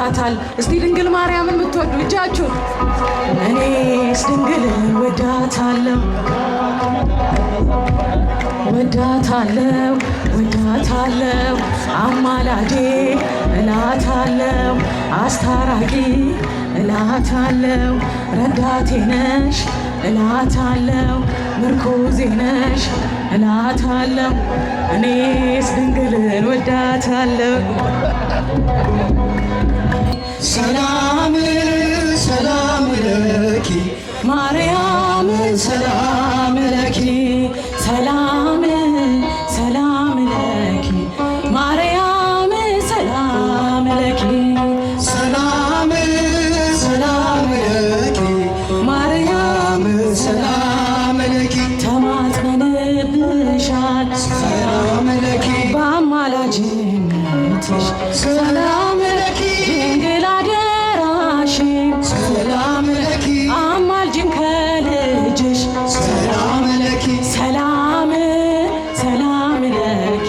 ይወዳታል። እስቲ ድንግል ማርያምን የምትወዱ እጃችሁ። እኔስ ድንግልን ወዳታለሁ ወዳታለሁ ወዳታለሁ አማላጄ እላታለሁ አስታራቂ እላታለሁ ረዳቴ ነሽ እላታለሁ ምርኩዜ ነሽ እላታለሁ እኔስ ድንግልን ወዳታለሁ። ሰላም ሰላም ለኪ ማርያም ሰላም ለኪ ሰላም ሰላም ለኪ ማርያም ሰላም ለኪ ሰላም ሰላም ለኪ ማርያም ሰላም ለኪ ተማጽነንብሻል ሰላም ለኪ በአማላጅነትሽ ሰላም ለኪ ድንግል አደራሽን ሰላም ለኪ አማልጅን ከልጅሽ ሰላም ለኪ ሰላም ሰላም ለኪ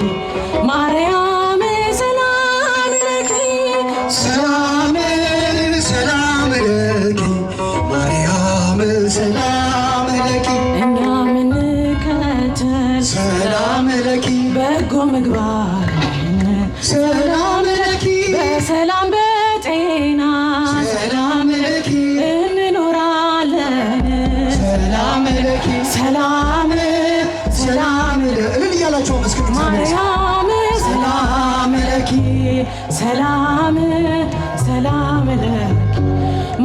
ማርያም ሰላም ለኪ ሰላም ሰላም ለኪ ማርያም ሰላም ለኪ እኛ ምንከተል ሰላም ለኪ በጎ ምግባር ሰላም ለኪ በሰላም በጤና ሰላም ለኪ እንኖራለን። ሰላም ለኪ ሰላም ሰላም እልል እያላችሁ መስክቱ ማርያም ሰላም ለኪ ሰላም ሰላም ለኪ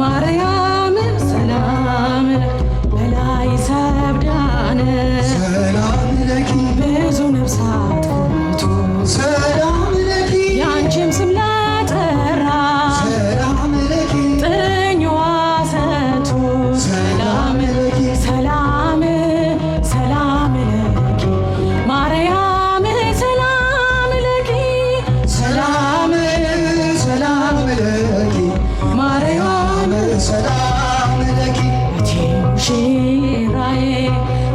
ማርያም ሰላም በላይ ሰብዳነ ሰላም ለኪ ብዙ ነፍሳት ሞቱ ሰላም ለኪ ያንቺም ስም ለጠራ ሰላም ለኪ ጥኝዋ ሰቱ ሰላም ለኪ ሰላም ሰላም ለኪ ማርያም ሰላም ለኪ ሰላም ሰላም ለኪ ማርያም ሰላም ለኪ እቴ ሙሽራዬ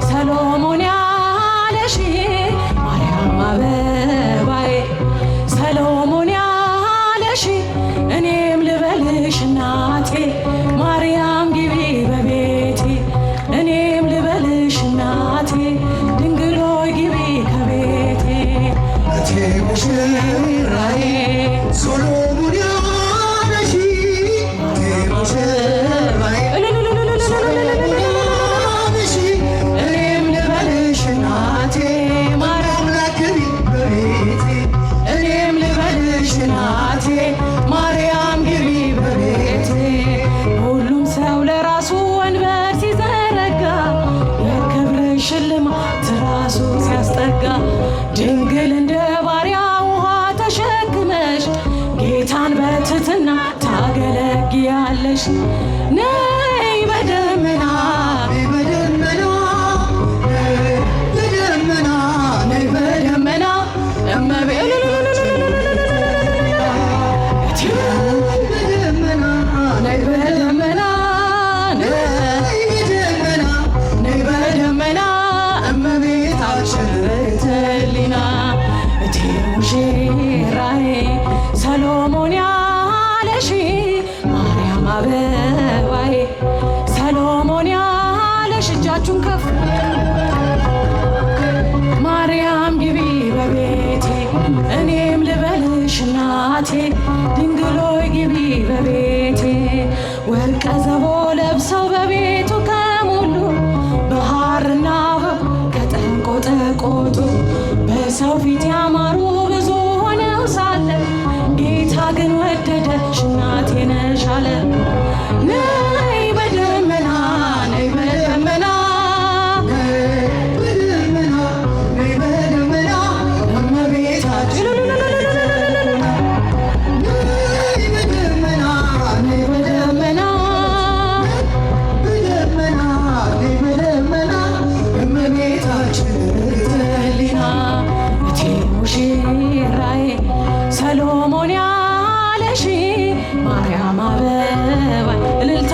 ሰሎሞን ያለሽ ማርያም አበባዬ ሰሎሞን ያለሽ እኔም ልበልሽ እናቴ ማርያም ግቢ በቤቴ እኔም ልበልሽ እናቴ ድንግሎይ ግቢ ከቤቴ እቴ ሙሽራዬ ሶሎሞን ያለሽ እቴ ሙሽራዬ ሶሎሞን ያለሽ እኔም ልበልሽ እናቴ ማርያም ግቢ በቤቴ እኔም ልበልሽ እናቴ ማርያም ግቢ በቤቴ ሁሉም ሰው ለራሱ ወንበር ሲዘረጋ የክብርሽ ሽልማት ራሱ ሲያስጠጋ ድንግል እንደ ባሪያ ውሃ ተሸክመሽ ጌታን በትትና ታገለግያለሽ። ነይ በደመና ነይ በደመና በደመና ነይ በደመና በደመና ነይ በደመና በደመና ነይ በደመና እመቤታችን ትሊና እቴ ሙሽራዬ ሰሎሞን ያለሽ ማርያም አበባዬ ሰሎሞን ያለሽ እጃችሁን ከፍ ማርያም ግቢ በቤቴ እኔም ልበልሽ እናቴ ድንግሎይ ግቢ በቤቴ ወርቀ ዘቦ ለብሰው በቤቱ ከሞሉ በሐርና ከተንቆጠቆጡ በሰው ፊት ያማሩ ብዙ ሆነው ሳለ ጌታ ግን ወደደሽ እናቴ ነሽ አለ። ነይ በደመና ነይ በደመና በደመና ነይ በደመና እመቤታችን ነይ በደመና ነይ በደመና በደመና ነይ በደመና እመቤታችን ትሊና እቴ ሙሽራዬ ሰሎሞን ያለሽ ማርያም አበባዬ እልልታ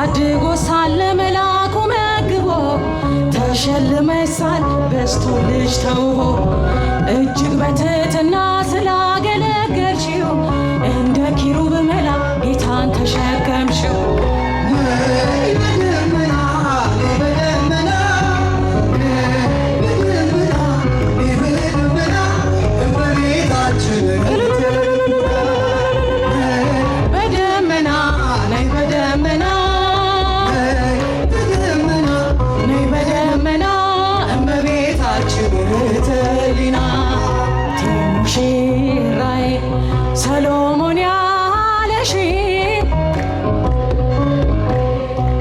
አሳድጎ ሳለ መላኩ መግቦ ተሸልመሳል በስቶልሽ ተውቦ እጅግ በትሕትና ስላገለገልሽው እንደ ኪሩብ መላክ ጌታን ተሸከምሽው። ሰሎሞን ያለሽ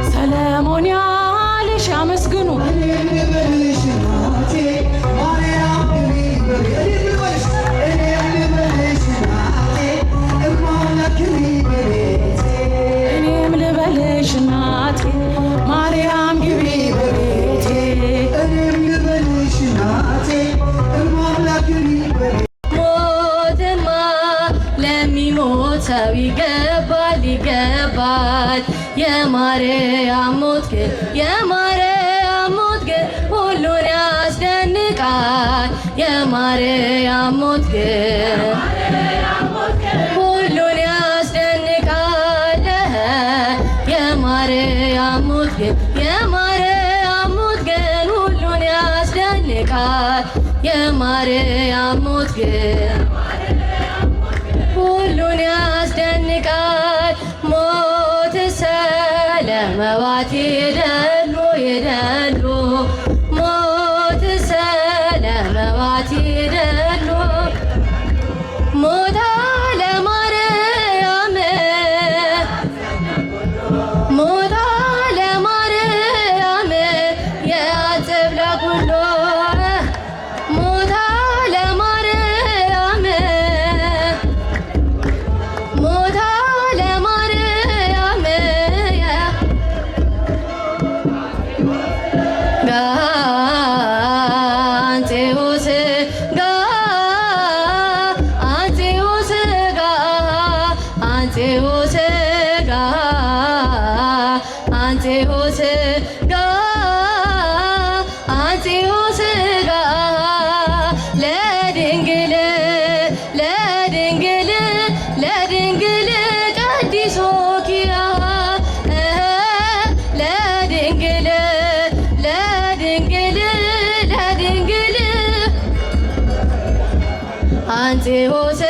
ሰሎሞን ያለሽ አመስግኑ እኔም ልበልሽ እናቴ ማርያም ግቢ በቤቴ እኔም ልበልሽ እናቴ እማምላክ ግቢ በቤቴ ሰው ይገባል ይገባል የማርያም ሞት ግን የማርያም ሞት ግን ሁሉን ያስደንቃል የማርያም ሞት ግን ሁሉን ያስደንቃል የማርያም ሞት ግን የማርያም ሞት ግን ሁሉን ያስደንቃል የማርያም ሞት ግን ሁሉን ያስደንቃል ሞት ሰለመዋት ይደሉ ይደሉ ሞት ሰለመዋት ይደሉ ሞታ ለማርያም ሞታ ለማርያም የአጽብላ ኩሎ ሞታ ለማርያም ሞታ ለማርያም አንቴዎስ አንቴዎስ አንቴዎስ አንቴዎስ አንቴዎስ ለድንግል ለድንግል ለድንግል ቀዲሶ ኪያ ለድንግል ለድንግል ለድንግል አንቴዎስ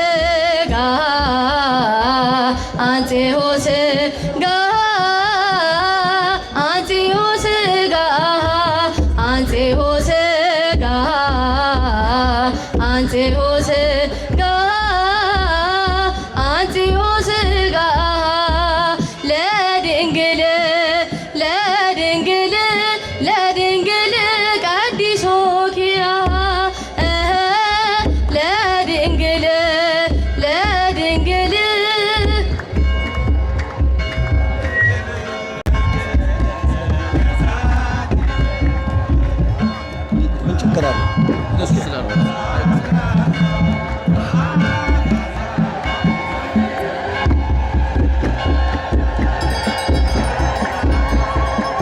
አንቴዎስ አንቴዎስ አንቴዎስ አንቴዎስ አንቴዎስ ለድንግል ለድንግል ለድንግል ቀዲሶ ኪያ ለድንግል ለድንግል ምን ችግር አለ?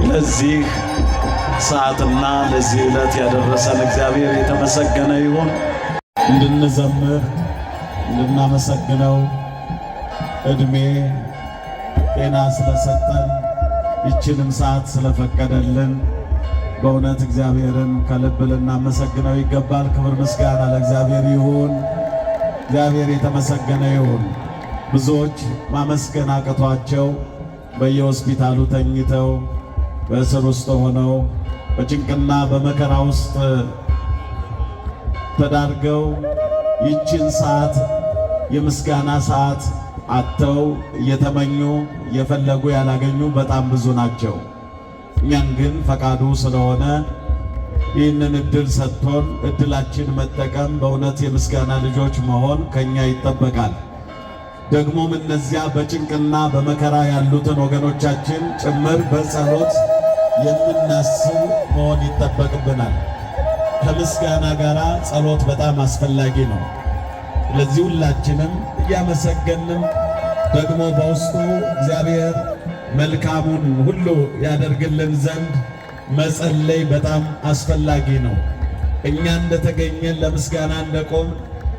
ለዚህ ሰዓትና ለዚህ ዕለት ያደረሰን እግዚአብሔር የተመሰገነ ይሁን። እንድንዘምር እንድናመሰግነው እድሜ ጤና ስለሰጠን ይችንም ሰዓት ስለፈቀደልን በእውነት እግዚአብሔርን ከልብ ልናመሰግነው ይገባል። ክብር ምስጋና ለእግዚአብሔር ይሁን። እግዚአብሔር የተመሰገነ ይሁን። ብዙዎች ማመስገን አቅቷቸው በየሆስፒታሉ ተኝተው በእስር ውስጥ ሆነው በጭንቅና በመከራ ውስጥ ተዳርገው ይችን ሰዓት የምስጋና ሰዓት አጥተው እየተመኙ እየፈለጉ ያላገኙ በጣም ብዙ ናቸው። እኛን ግን ፈቃዱ ስለሆነ ይህንን እድል ሰጥቶን እድላችን መጠቀም በእውነት የምስጋና ልጆች መሆን ከኛ ይጠበቃል። ደግሞም እነዚያ በጭንቅና በመከራ ያሉትን ወገኖቻችን ጭምር በጸሎት የምናስብ መሆን ይጠበቅብናል። ከምስጋና ጋር ጸሎት በጣም አስፈላጊ ነው። ስለዚህ ሁላችንም እያመሰገንም ደግሞ በውስጡ እግዚአብሔር መልካሙን ሁሉ ያደርግልን ዘንድ መጸለይ በጣም አስፈላጊ ነው። እኛ እንደተገኘን ለምስጋና እንደቆም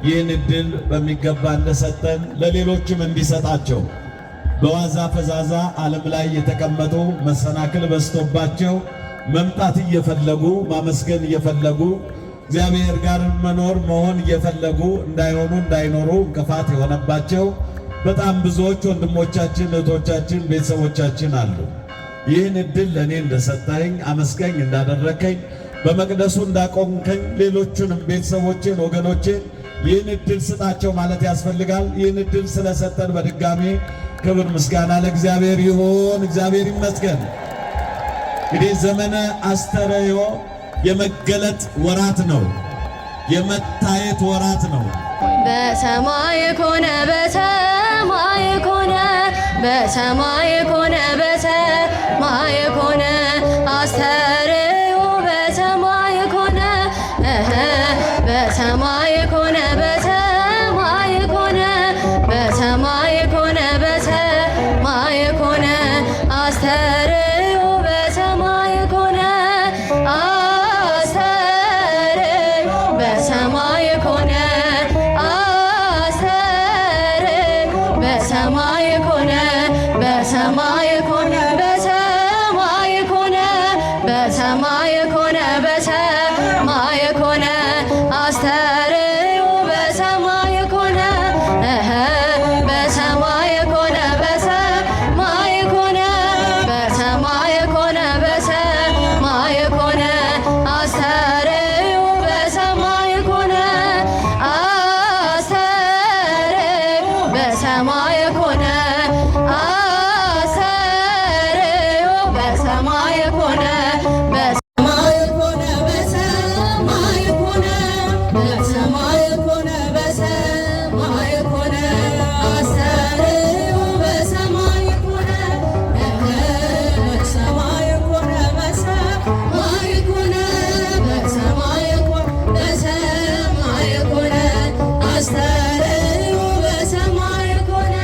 ይህን ዕድል በሚገባ እንደሰጠን ለሌሎችም እንዲሰጣቸው በዋዛ ፈዛዛ ዓለም ላይ የተቀመጡ መሰናክል በስቶባቸው መምጣት እየፈለጉ ማመስገን እየፈለጉ እግዚአብሔር ጋር መኖር መሆን እየፈለጉ እንዳይኖሩ እንቅፋት የሆነባቸው በጣም ብዙዎች ወንድሞቻችን፣ እህቶቻችን፣ ቤተሰቦቻችን አሉ። ይህን ዕድል ለእኔ እንደሰጠኝ አመስገኝ እንዳደረከኝ በመቅደሱ እንዳቆምከኝ ሌሎቹንም ቤተሰቦችን ወገኖችን ይህን ዕድል ስጣቸው ማለት ያስፈልጋል። ይህን ዕድል ስለሰጠን በድጋሜ ክብር ምስጋና ለእግዚአብሔር ይሁን። እግዚአብሔር ይመስገን። እንግዲህ ዘመነ አስተርእዮ የመገለጥ ወራት ነው፣ የመታየት ወራት ነው። በሰማይ ኮነ በሰማይ ኮነ በሰማይ ኮነ በሰማይ ኮነ አስተርእዮ በሰማይ ኮነ በሰማይ ኮነ በሰማይ ኮነ በሰማይ ኮነ በሰማይ ኮነ አስተርእዮ በሰማይ ኮነ አስተርእዮ በሰማይ ኮነ አስተርእዮ በሰማይ ኮነ በሰማይ ኮነ በሰማይ ኮነ በሰማይ ኮነ በሰማይ ኮነ አስተርእዮ በሰማይ ኮነ በሰማይ ኮነ በሰማይ ኮነ በሰማይ ኮነ በሰማይ ኮነ አስተርእዮ በሰማይ ኮነ አስተርእዮ በሰማይ ኮነ አስተርእዮ በሰማይ ኮነ በሰማይ ኮነ በሰማይ ኮነ በሰማይ ኮነ በሰማይ ኮነ አስተርእዮ በሰማይ ኮነ በሰማይ ኮነ በሰማይ ኮነ በሰማይ ኮነ በሰማይ ኮነ አስተርእዮ በሰማይ ኮነ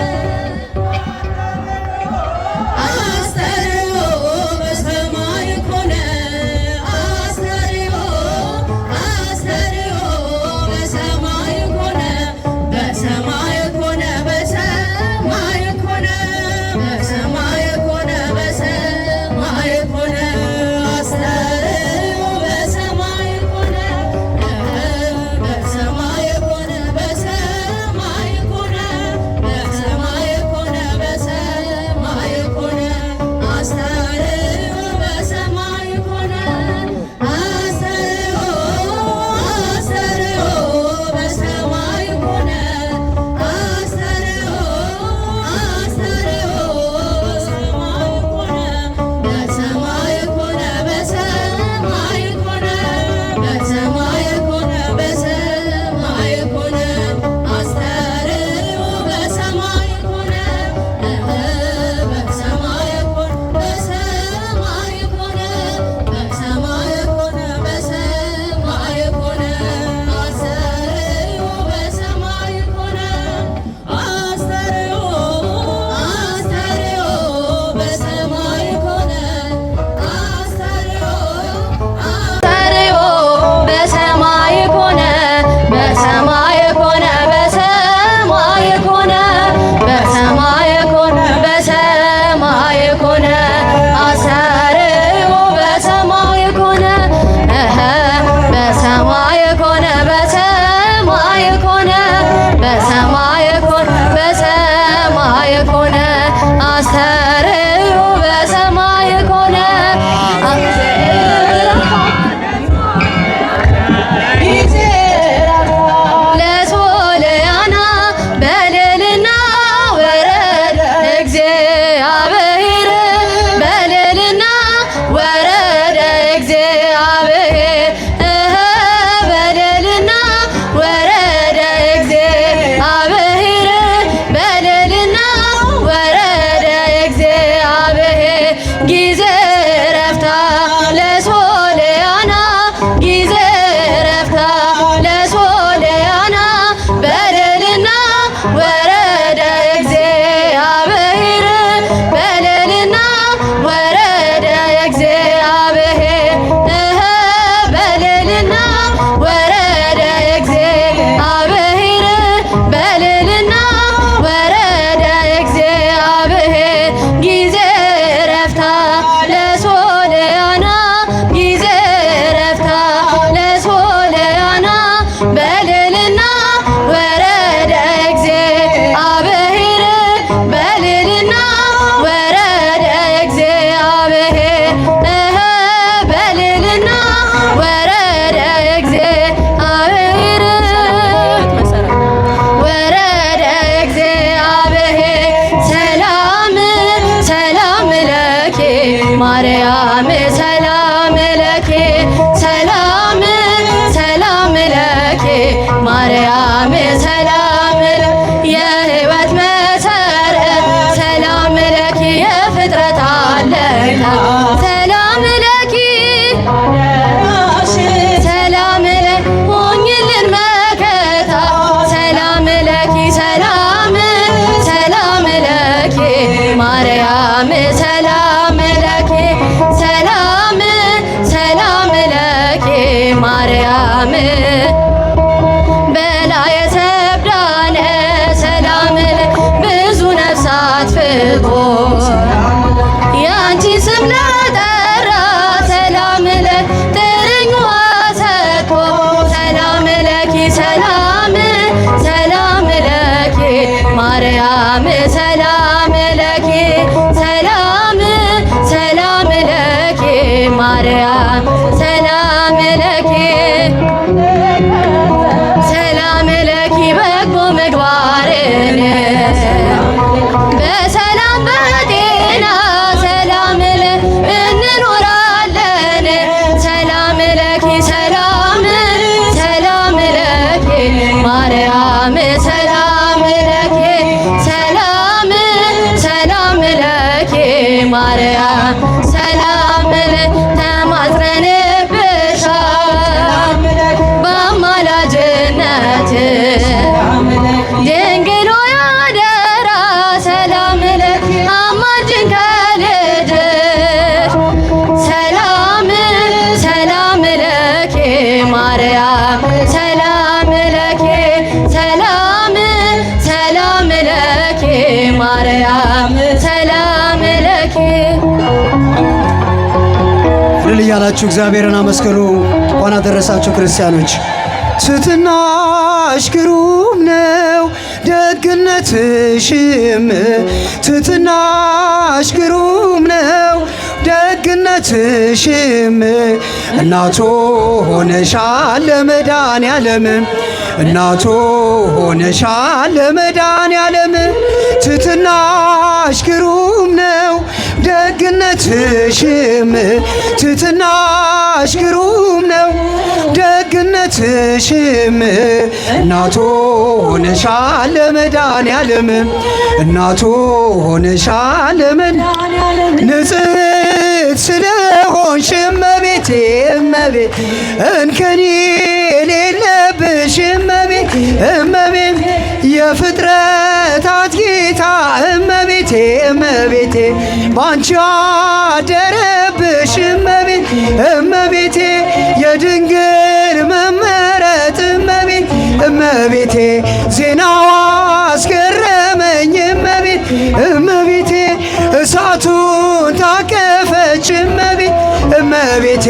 አምልኮ ያንቺን ስም ለጠራ ሰላም ለጥርኝ ሰጥቶ ሰላም ለኪ ሰላም ሰላም ለኪ ማርያም ሰላም ለኪ ሰላም ሰላም ለኪ ማርያም ሰላም ለኪ ሰላም ለኪ በጎ ምግባርን በሰላም በጤና ሰላም እንኖራለን ሰላም ለኪ ሰላም ሰላም ለኪ ማርያም ሰላም ለኪ ሰላም ሰላም ለኪ ማርያም ሰላም ተማጽነንብሻል በአማላጅነት ድንግል ሆይ አደራ ሰላም ለኪ አማልጅን ከልጅሽ ሰላም ሰላም ለኪ ማርያም ሰላም ለኪ ሰላም ሰላም ለኪ ማርያም ሰላም ለኪ እልል እያላችሁ እግዚአብሔርን አመስግኑ። እንኳን አደረሳችሁ ክርስቲያኖች። ትሕትናሽ ግሩም ነው ደግነትሽም ትሕትናሽ ግሩም ነው ደግነትሽም እናቱ ሆነሻል ለመድኃኔዓለም እናቱ ሆነሻል ለመድኃኔዓለም ትሕትናሽ ግሩም ነው ደግነትሽም ትሕትናሽ ግሩም ነው ደግነትሽም እናቱ ሆነሻል ለመድኃኔዓለም እናቱ ሆነሻል ለመድኃኔዓለም ንጽሕት ስለሆንሽ እመቤቴ እመቤት እንከን የሌለብሽ እመቤት እመቤት የፍጥረታት ጌታ እመቤቴ እመቤቴ ባንቺ አደረብሽ እመቤት እመቤቴ የድንግል መመረጥ እመቤት እመቤቴ ዜናዋ አስገረመኝ እመቤት እመቤቴ እሳቱን ታቀፈች እመቤት እመቤቴ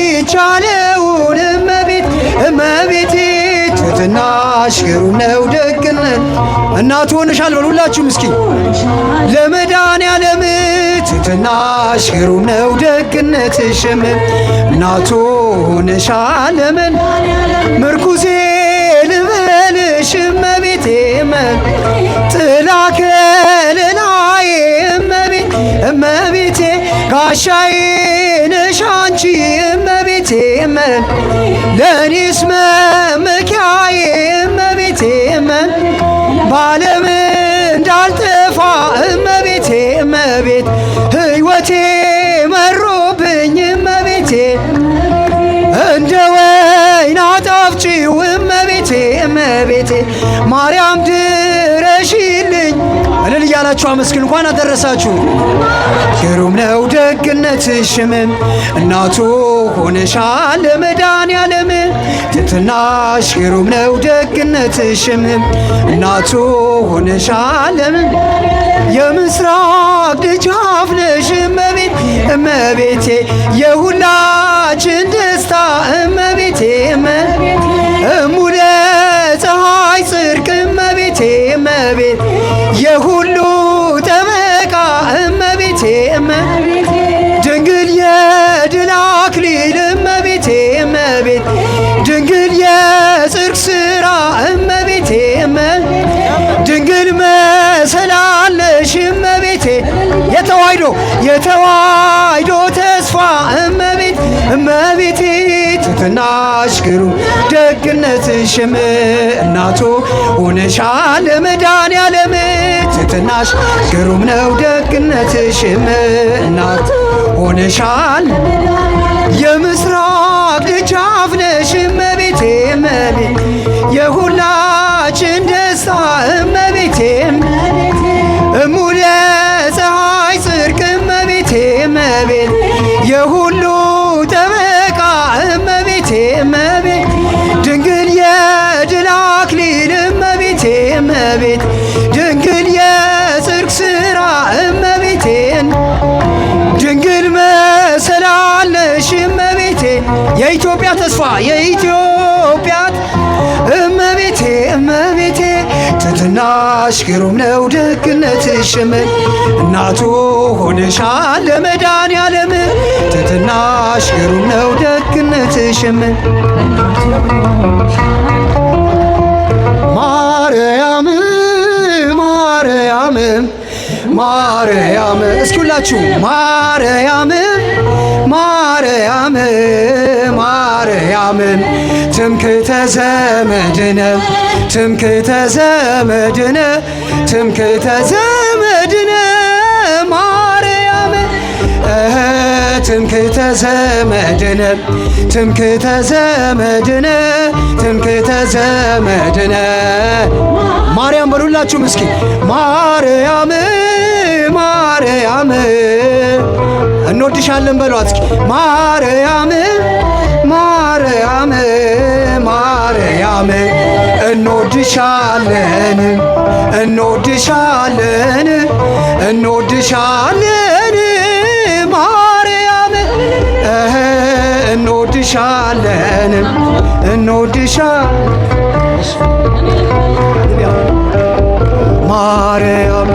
የማይቻለውን እመቤት እመቤቴ ትሕትናሽ ግሩም ነው ደግነት እናቱ ሆነሻል በሉ ሁላችሁም እስኪ ለመድኃኔዓለም ትሕትናሽ ግሩም ነው ደግነትሽም እናቱ ሆነሻል ለመድኃኔዓለም ምርኩዜ ልበልሽ እመቤቴ ጥላ ከለላዬ እመቤት እመቤቴ ጋሻዬ ነሽ አንቺ እመቤቴ ለእኔስ መመኪያዬ እመቤቴ በዓለም እንዳልጠፋ እመቤቴ እመቤት ሕይወቴ መሮብኝ እመቤቴ እንደ ወይን አጣፍጪው እመቤቴ እመቤቴ ማርያም ድረሽልኝ እልል እያላችሁ አመስግኑ። እንኳን አደረሳችሁ። ግሩም ነው ደግነትሽም እናቱ ሆነሻል ለመድኃኔዓለም ትሕትናሽ ግሩም ነው ደግነትሽም እናቱ ሆነሻል የምስራቅ ደጃፍ ነሽ እመቤት እመቤቴ የሁላችን ደስታ እመቤቴ እሙለ ፀሐይ ጽድቅ እመቤቴ እመቤት የሁሉ ጠበቃ እመቤቴ ድንግል የድል አክሊል እመቤቴ እመቤት ድንግል የጽድቅ ሥራ እመቤቴ ድንግል መሰላል ነሽ እመቤቴ የተዋሕዶ ተስፋ እመቤት እመቤቴ ትሕትናሽ ግሩም ደግነትሽም እናቱ ሆነሻል ለመድኃኔዓለም ትሕትናሽ ግሩም ነው ደግነትሽም እናቱ ሆነሻል የምስራቅ ደጃፍ ነሽ እመቤቴ እመቤት የሁላችን ደስታ እመቤቴ እሙለ ፀሐይ ጽድቅ እመቤቴ እመቤት የሁሉ ጠበቃ እመቤቴ እመቤት ድንግል የድል አክሊል እመቤቴ እመቤት ድንግል ተስፋ የኢትዮጵያት እመቤቴ እመቤቴ ትሕትናሽ ግሩም ነው ደግነትሽም እናቱ ሆነሻል ለመድኃኔዓለም ትሕትናሽ ግሩም ነው ደግነትሽም ማርያም ማርያም ማርያም እስኪ ሁላችሁ ማርያም ማርያም ማርያም ትምክህተ ዘመድነ ትምክህተ ዘመድነ ትምክህተ ዘመድነ ማርያም ትምክህተ ዘመድነ ትምክህተ ዘመድነ ትምክህተ ዘመድነ ማርያም በሉላችሁም እስኪ ማርያም ማርያም እንወድሻለን በሏት እስኪ ማርያም ማርያም ማርያም እንወድሻለን እንወድሻለን እንወድሻለን ማርያም እንወድሻለን እንወድሻለን ማርያም